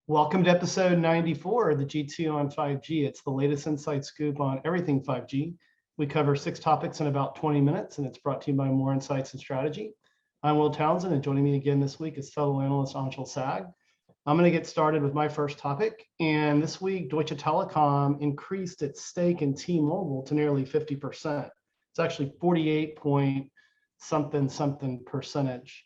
Welcome to episode 94 of the G2 on 5G. It's the latest inside scoop on everything 5G. We cover 6 topics in about 20 minutes, and it's brought to you by More Insights and Strategy. I'm Will Townsend, and joining me again this week is fellow analyst Anshel and Will. I'm going to get started with my first topic. And this week, Deutsche Telekom increased its stake in T-Mobile to nearly 50%. It's actually 48 point something percentage.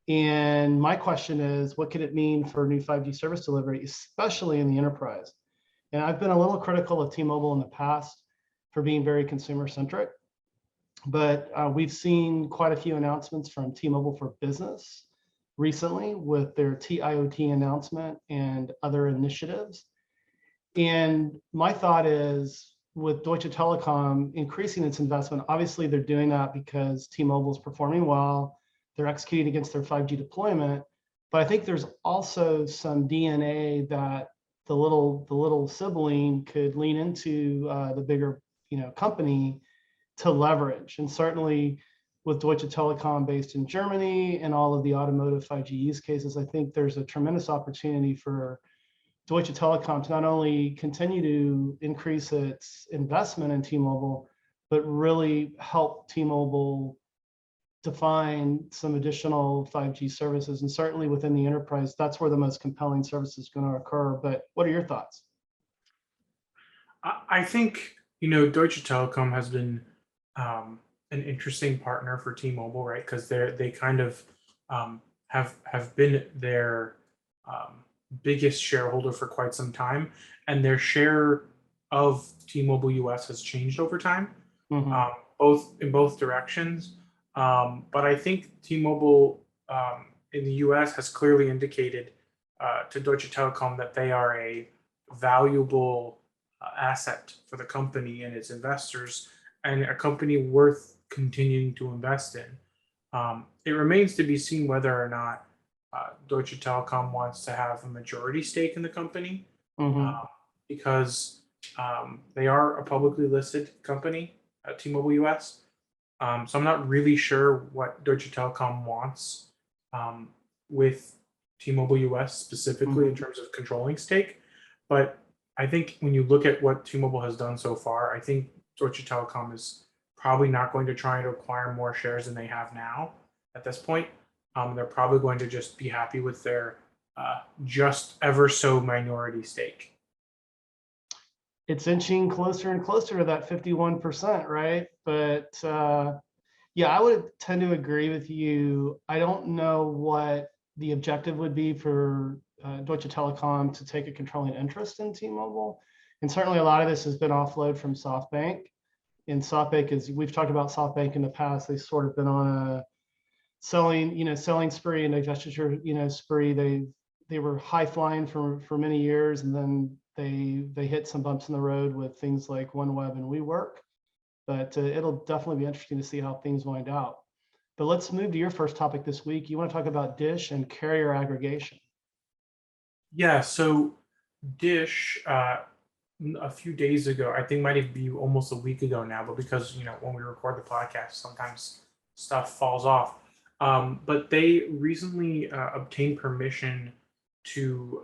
And my question is, what could it mean for new 5G service delivery, especially in the enterprise? And I've been a little critical of T-Mobile in the past for being very consumer-centric, but we've seen quite a few announcements from T-Mobile for Business recently with their TIoT announcement and other initiatives. And my thought is, with Deutsche Telekom increasing its investment, obviously they're doing that because T-Mobile is performing well. They're executing against their 5G deployment, but I think there's also some DNA that the little sibling could lean into the bigger company to leverage. And certainly with Deutsche Telekom based in Germany and all of the automotive 5G use cases, I think there's a tremendous opportunity for Deutsche Telekom to not only continue to increase its investment in T-Mobile, but really help T-Mobile define some additional 5G services. And certainly within the enterprise, that's where the most compelling service is going to occur. But what are your thoughts? I think, Deutsche Telekom has been an interesting partner for T-Mobile, right? Because they kind of have been their biggest shareholder for quite some time, and their share of T-Mobile US has changed over time, in both directions. But I think T-Mobile in the US has clearly indicated to Deutsche Telekom that they are a valuable asset for the company and its investors, and a company worth continuing to invest in. It remains to be seen whether or not Deutsche Telekom wants to have a majority stake in the company, because they are a publicly listed company at T-Mobile US. So I'm not really sure what Deutsche Telekom wants with T-Mobile US specifically in terms of controlling stake. But I think when you look at what T-Mobile has done so far, I think Deutsche Telekom is probably not going to try to acquire more shares than they have now at this point. They're probably going to just be happy with their just ever so minority stake. It's inching closer and closer to that 51%, right? But yeah, I would tend to agree with you. I don't know what the objective would be for Deutsche Telekom to take a controlling interest in T-Mobile. And certainly a lot of this has been offload from SoftBank. And SoftBank, as we've talked about SoftBank in the past, they've sort of been on a selling spree and divestiture, spree. They were high flying for many years, and then they hit some bumps in the road with things like OneWeb and WeWork. But it'll definitely be interesting to see how things wind out. But let's move to your first topic this week. You want to talk about Dish and Carrier Aggregation. Yeah, so Dish, a few days ago, I think might be almost a week ago now, but because when we record the podcast, sometimes stuff falls off. But they recently obtained permission to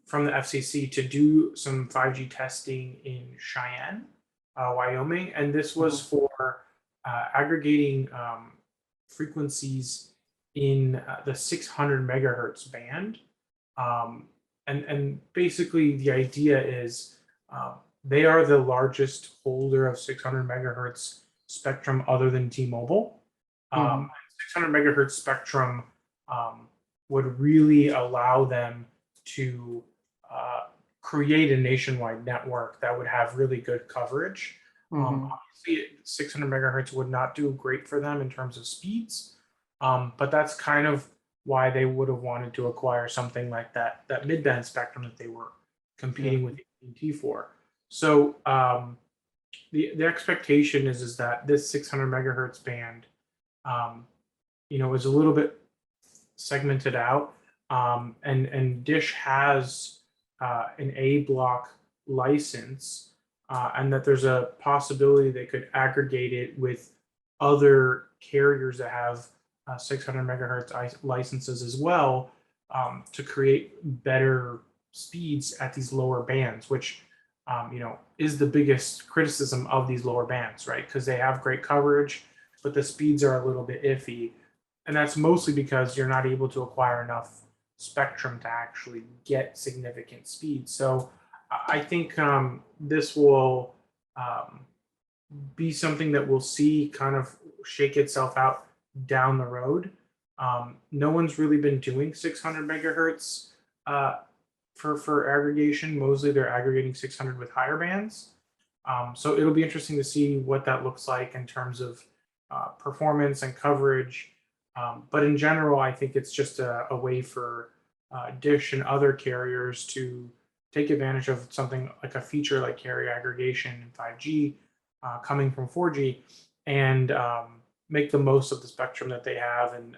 from the FCC to do some 5G testing in Cheyenne, Wyoming, and this was for aggregating frequencies in the 600 megahertz band. And basically the idea is they are the largest holder of 600 megahertz spectrum other than T-Mobile. 600 megahertz spectrum would really allow them to create a nationwide network that would have really good coverage. Obviously, 600 megahertz would not do great for them in terms of speeds, but that's kind of why they would have wanted to acquire something like that mid-band spectrum that they were competing with AT&T for. So the expectation is that this 600 megahertz band, is a little bit segmented out, and Dish has an A block license, and that there's a possibility they could aggregate it with other carriers that have 600 megahertz licenses as well, to create better speeds at these lower bands, which is the biggest criticism of these lower bands, right? Because they have great coverage, but the speeds are a little bit iffy, and that's mostly because you're not able to acquire enough spectrum to actually get significant speed. So I think this will be something that we'll see kind of shake itself out down the road. No one's really been doing 600 megahertz for aggregation. Mostly they're aggregating 600 with higher bands. So it'll be interesting to see what that looks like in terms of performance and coverage. But in general, I think it's just a way for Dish and other carriers to take advantage of something like a feature like carrier aggregation in 5G coming from 4G, and make the most of the spectrum that they have, and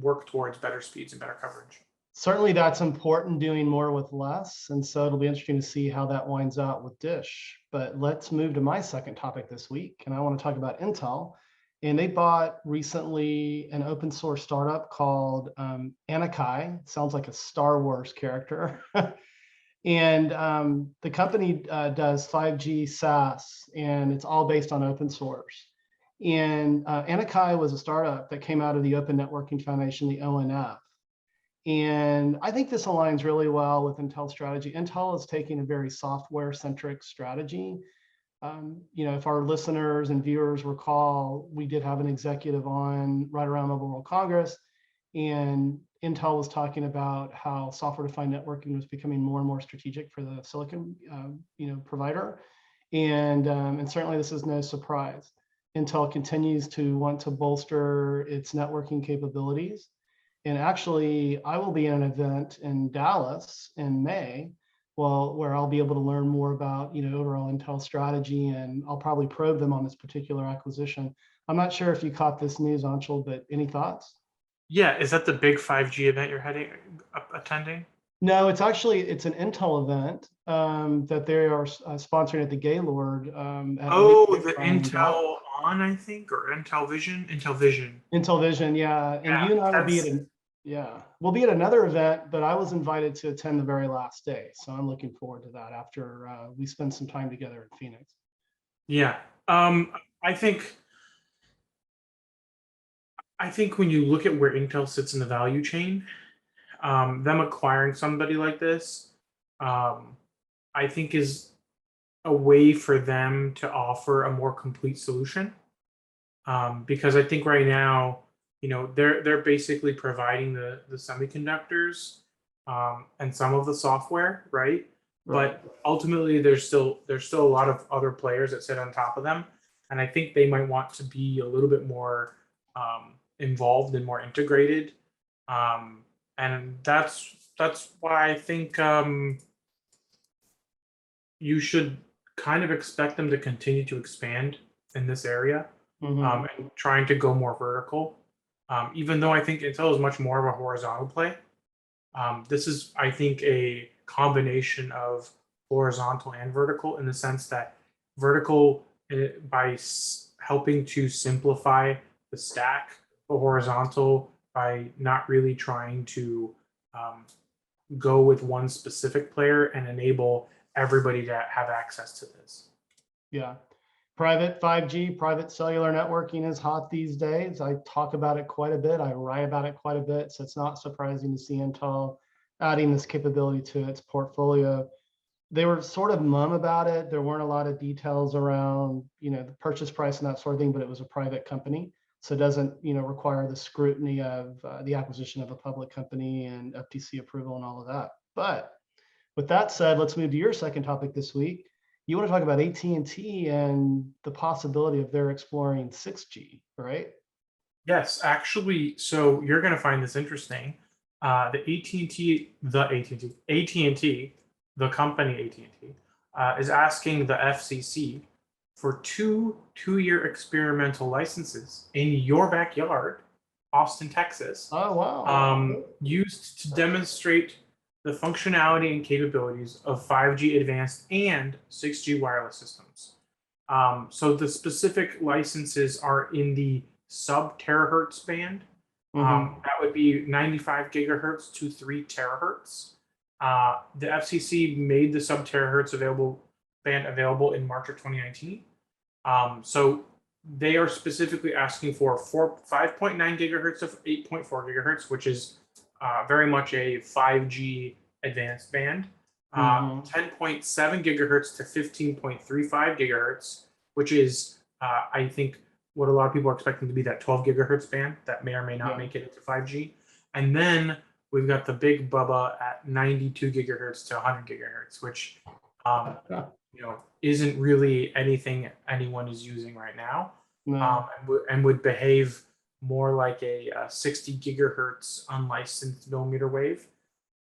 work towards better speeds and better coverage. Certainly that's important, doing more with less. And so it'll be interesting to see how that winds out with Dish. But let's move to my second topic this week. And I want to talk about Intel. And they bought recently an open source startup called Ananki. Sounds like a Star Wars character. And the company does 5G SaaS, and it's all based on open source. And Ananki was a startup that came out of the Open Networking Foundation, the ONF. And I think this aligns really well with Intel's strategy. Intel is taking a very software-centric strategy. If our listeners and viewers recall, we did have an executive on right around Mobile World Congress, and Intel was talking about how software-defined networking was becoming more and more strategic for the silicon, provider, and certainly this is no surprise. Intel continues to want to bolster its networking capabilities. And actually, I will be at an event in Dallas in May, where I'll be able to learn more about, overall Intel strategy, and I'll probably probe them on this particular acquisition. I'm not sure if you caught this news, Anshel, but any thoughts? Yeah, is that the big 5G event you're attending? No, it's an Intel event that they are sponsoring at the Gaylord. The Intel On, I think, or Intel Vision? Intel Vision. Intel Vision, yeah. And you and I will be we'll be at another event, but I was invited to attend the very last day. So I'm looking forward to that after we spend some time together in Phoenix. Yeah. I think when you look at where Intel sits in the value chain, them acquiring somebody like this, I think is a way for them to offer a more complete solution. Because I think right now, they're basically providing the semiconductors and some of the software, right? But ultimately, there's still a lot of other players that sit on top of them, and I think they might want to be a little bit more involved and more integrated, and that's why I think you should kind of expect them to continue to expand in this area. And trying to go more vertical. Even though I think Intel is much more of a horizontal play, this is, I think, a combination of horizontal and vertical, in the sense that vertical by helping to simplify the stack, but horizontal by not really trying to go with one specific player and enable everybody to have access to this. Yeah. Private 5G, private cellular networking is hot these days. I talk about it quite a bit. I write about it quite a bit. So it's not surprising to see Intel adding this capability to its portfolio. They were sort of mum about it. There weren't a lot of details around, the purchase price and that sort of thing, but it was a private company. So it doesn't, require the scrutiny of the acquisition of a public company and FTC approval and all of that. But with that said, let's move to your second topic this week. You want to talk about AT&T and the possibility of their exploring 6G, right? Yes, actually. So you're going to find this interesting. The AT&T, the company AT&T, is asking the FCC for two-year experimental licenses in your backyard, Austin, Texas. Oh, wow. Used to demonstrate the functionality and capabilities of 5G advanced and 6G wireless systems. So the specific licenses are in the sub-terahertz band, That would be 95 gigahertz to 3 terahertz. The FCC made the sub-terahertz band available in March of 2019. So they are specifically asking for 5.9 gigahertz of 8.4 gigahertz, which is very much a 5G advanced band. 10.7 gigahertz to 15.35 gigahertz, which is, I think, what a lot of people are expecting to be that 12 gigahertz band that may or may not make it into 5G. And then we've got the big bubba at 92 gigahertz to 100 gigahertz, which isn't really anything anyone is using right now, and would behave more like a 60 gigahertz unlicensed millimeter wave.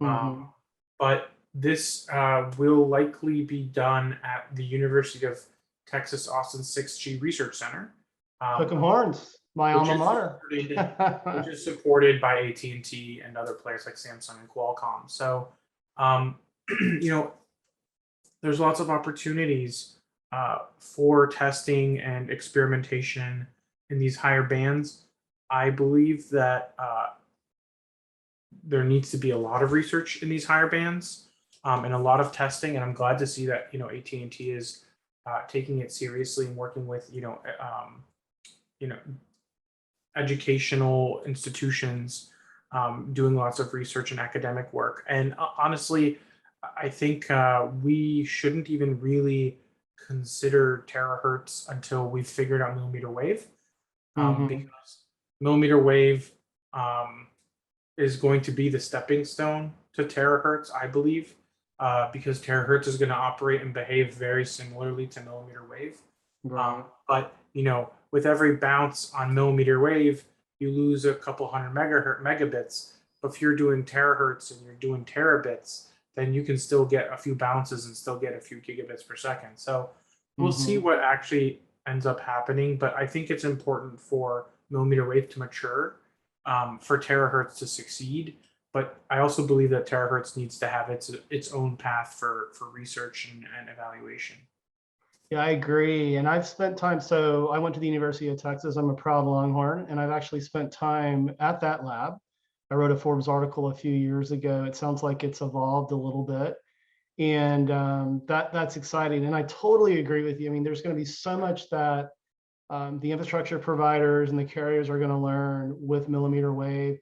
But this will likely be done at the University of Texas Austin 6G Research Center. Hook 'em horns, my alma mater. Which is supported by AT&T and other players like Samsung and Qualcomm. So, there's lots of opportunities for testing and experimentation in these higher bands. I believe that there needs to be a lot of research in these higher bands and a lot of testing. And I'm glad to see that AT&T is taking it seriously and working with educational institutions, doing lots of research and academic work. And honestly, I think we shouldn't even really consider terahertz until we've figured out millimeter wave, because millimeter wave is going to be the stepping stone to terahertz, I believe, because terahertz is going to operate and behave very similarly to millimeter wave. But with every bounce on millimeter wave, you lose a couple hundred megabits. But if you're doing terahertz and you're doing terabits, then you can still get a few bounces and still get a few gigabits per second. So we'll see what actually ends up happening. But I think it's important for millimeter wave to mature, for terahertz to succeed. But I also believe that terahertz needs to have its own path for research and evaluation. Yeah, I agree. And I've spent time, so I went to the University of Texas. I'm a proud Longhorn, and I've actually spent time at that lab. I wrote a Forbes article a few years ago. It sounds like it's evolved a little bit, and that's exciting. And I totally agree with you. I mean, there's going to be so much that the infrastructure providers and the carriers are going to learn with millimeter wave.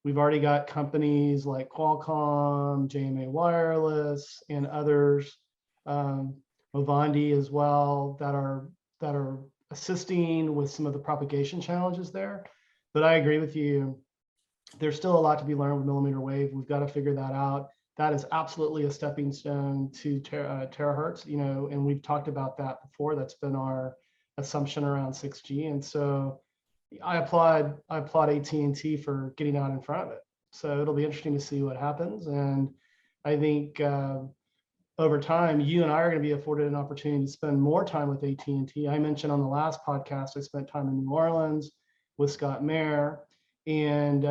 We've already got companies like Qualcomm, JMA Wireless, and others, Movandi as well, that are assisting with some of the propagation challenges there. But I agree with you. There's still a lot to be learned with millimeter wave. We've got to figure that out. That is absolutely a stepping stone to terahertz, and we've talked about that before. That's been our assumption around 6G. And so I applaud AT&T for getting out in front of it. So it'll be interesting to see what happens. And I think over time, you and I are going to be afforded an opportunity to spend more time with AT&T. I mentioned on the last podcast, I spent time in New Orleans with Scott Mayer. And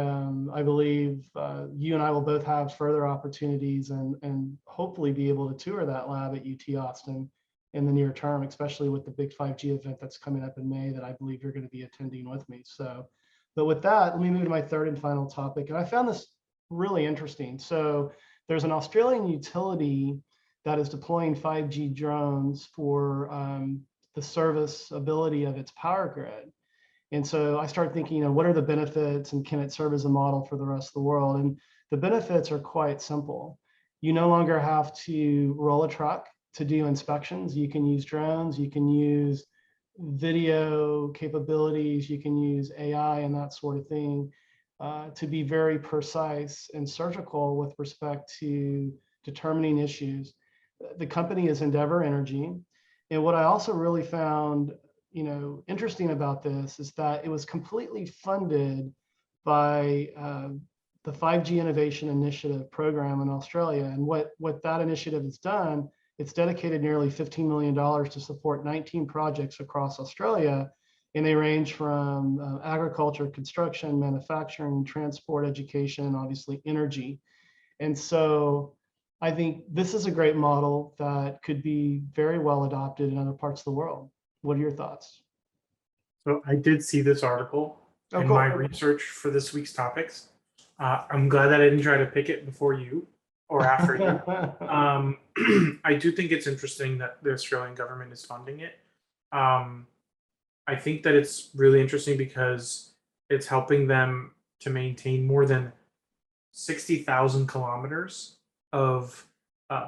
I believe you and I will both have further opportunities and hopefully be able to tour that lab at UT Austin in the near term, especially with the big 5G event that's coming up in May that I believe you're going to be attending with me. So, but with that, let me move to my third and final topic. And I found this really interesting. So there's an Australian utility that is deploying 5G drones for the serviceability of its power grid. And so I started thinking, what are the benefits and can it serve as a model for the rest of the world? And the benefits are quite simple. You no longer have to roll a truck to do inspections. You can use drones, you can use video capabilities, you can use AI and that sort of thing to be very precise and surgical with respect to determining issues. The company is Endeavor Energy. And what I also really found interesting about this is that it was completely funded by the 5G Innovation Initiative program in Australia. And what that initiative has done, it's dedicated nearly $15 million to support 19 projects across Australia. And they range from agriculture, construction, manufacturing, transport, education, and obviously energy. And so I think this is a great model that could be very well adopted in other parts of the world. What are your thoughts? So I did see this article. Oh, in cool. my research for this week's topics. I'm glad that I didn't try to pick it before you or after you. I do think it's interesting that the Australian government is funding it. Um, I think that it's really interesting because it's helping them to maintain more than 60,000 kilometers of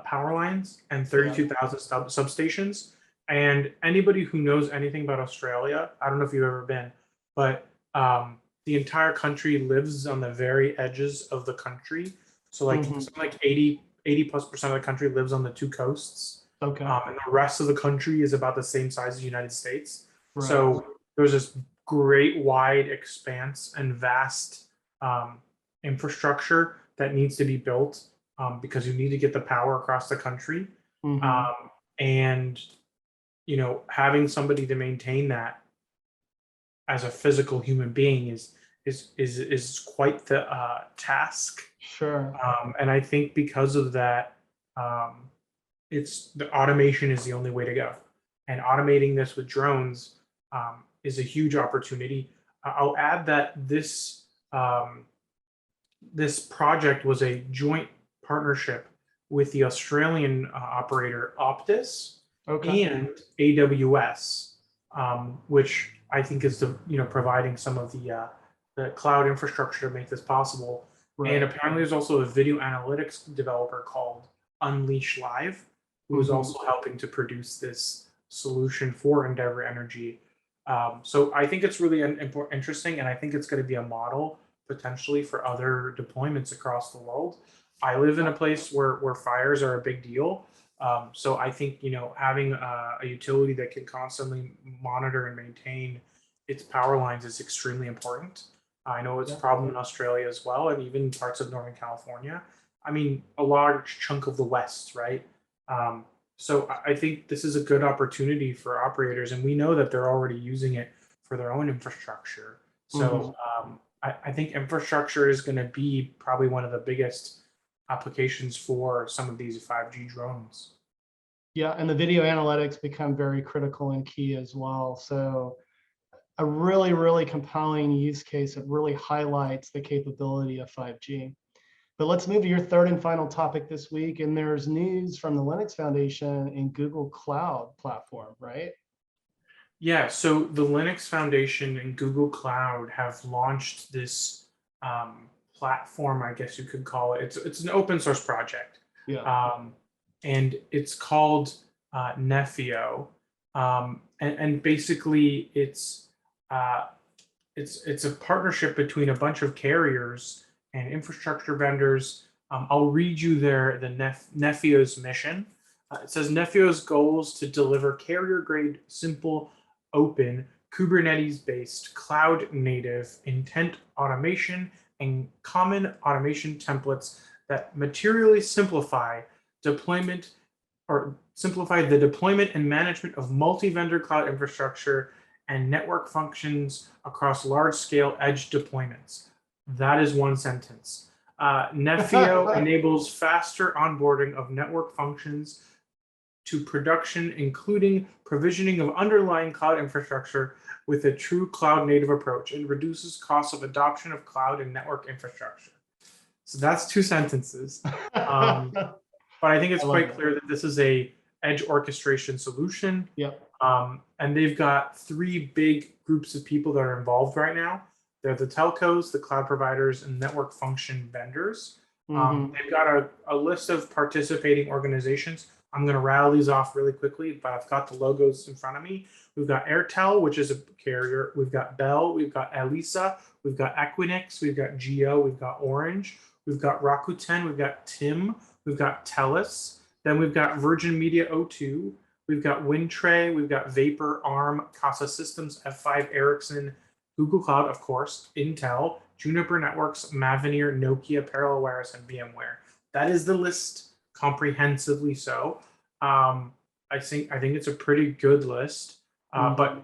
power lines and 32,000 substations. And anybody who knows anything about Australia, I don't know if you've ever been, but the entire country lives on the very edges of the country. So like something like 80+% of the country lives on the two coasts. Okay. And the rest of the country is about the same size as the United States. Right. So there's this great wide expanse and vast infrastructure that needs to be built because you need to get the power across the country. And having somebody to maintain that as a physical human being is quite the task. Sure. And I think because of that, it's the automation is the only way to go. And automating this with drones is a huge opportunity. I'll add that this project was a joint partnership with the Australian operator Optus and AWS, which I think is providing some of the cloud infrastructure to make this possible. And apparently, there's also a video analytics developer called Unleash Live, who is also helping to produce this solution for Endeavor Energy. So I think it's really interesting, and I think it's going to be a model potentially for other deployments across the world. I live in a place where fires are a big deal. So I think having a utility that can constantly monitor and maintain its power lines is extremely important. I know it's a problem in Australia as well, and even parts of Northern California. I mean, a large chunk of the West, right? So I think this is a good opportunity for operators, and we know that they're already using it for their own infrastructure. So I think infrastructure is going to be probably one of the biggest applications for some of these 5G drones. Yeah, and the video analytics become very critical and key as well. So a really, really compelling use case that really highlights the capability of 5G. But let's move to your third and final topic this week. And there's news from the Linux Foundation and Google Cloud Platform, right? Yeah, so the Linux Foundation and Google Cloud have launched this platform, I guess you could call it. It's an open source project. And it's called Nephio. And basically it's a partnership between a bunch of carriers and infrastructure vendors. I'll read you Nephio's mission. It says Nephio's goals to deliver carrier-grade, simple, open, Kubernetes-based, cloud-native intent automation and common automation templates that materially simplify the deployment and management of multi-vendor cloud infrastructure and network functions across large-scale edge deployments. That is one sentence. Nephio enables faster onboarding of network functions to production, including provisioning of underlying cloud infrastructure with a true cloud-native approach, and reduces costs of adoption of cloud and network infrastructure. So that's two sentences. But I think it's quite clear that this is a edge orchestration solution. And they've got three big groups of people that are involved right now. They're the telcos, the cloud providers, and network function vendors. They've got a list of participating organizations. I'm going to rattle these off really quickly, but I've got the logos in front of me. We've got Airtel, which is a carrier. We've got Bell. We've got Elisa. We've got Equinix. We've got Geo. We've got Orange. We've got Rakuten. We've got TIM. We've got TELUS. Then we've got Virgin Media O2. We've got Windtray. We've got Vapor, ARM, Casa Systems, F5, Ericsson, Google Cloud, of course, Intel, Juniper Networks, Mavenir, Nokia, Parallel Wireless, and VMware. That is the list comprehensively so. I think it's a pretty good list. But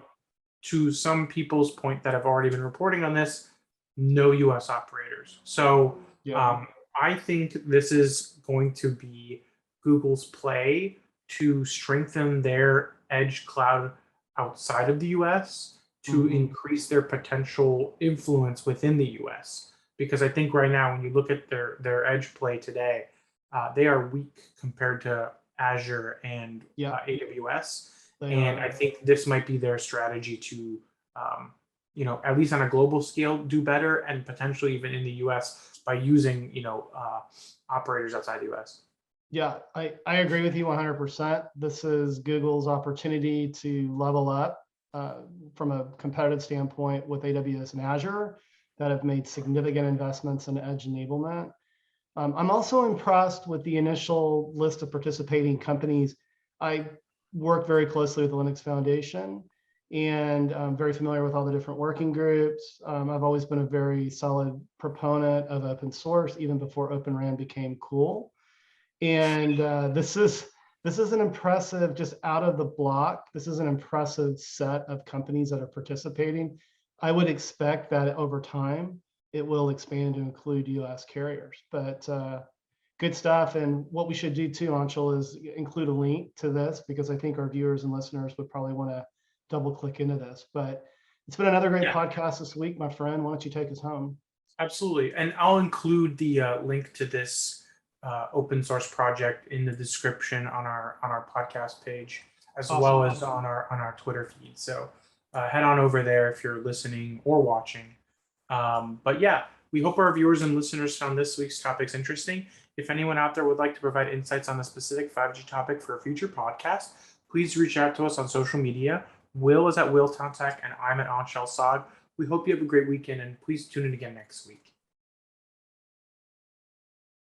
to some people's point that have already been reporting on this, no US operators. So I think this is going to be Google's play to strengthen their edge cloud outside of the US. to increase their potential influence within the US. Because I think right now, when you look at their edge play today, they are weak compared to Azure and AWS. And I think this might be their strategy to, at least on a global scale, do better, and potentially even in the US by using, operators outside the US. Yeah, I agree with you 100%. This is Google's opportunity to level up from a competitive standpoint with AWS and Azure that have made significant investments in edge enablement. I'm also impressed with the initial list of participating companies. I work very closely with the Linux Foundation, and I'm very familiar with all the different working groups. I've always been a very solid proponent of open source, even before Open RAN became cool. And this is an impressive, just out of the block, this is an impressive set of companies that are participating. I would expect that over time, it will expand to include US carriers, but good stuff. And what we should do too, Anshel, is include a link to this, because I think our viewers and listeners would probably want to double click into this. But it's been another great podcast this week, my friend. Why don't you take us home? Absolutely. And I'll include the link to this open source project in the description on our podcast page, as well as on our Twitter feed. So head on over there if you're listening or watching. But yeah, we hope our viewers and listeners found this week's topics interesting. If anyone out there would like to provide insights on a specific 5G topic for a future podcast, please reach out to us on social media. Will is at Will Tech, and I'm at Anshel Sog. We hope you have a great weekend, and please tune in again next week.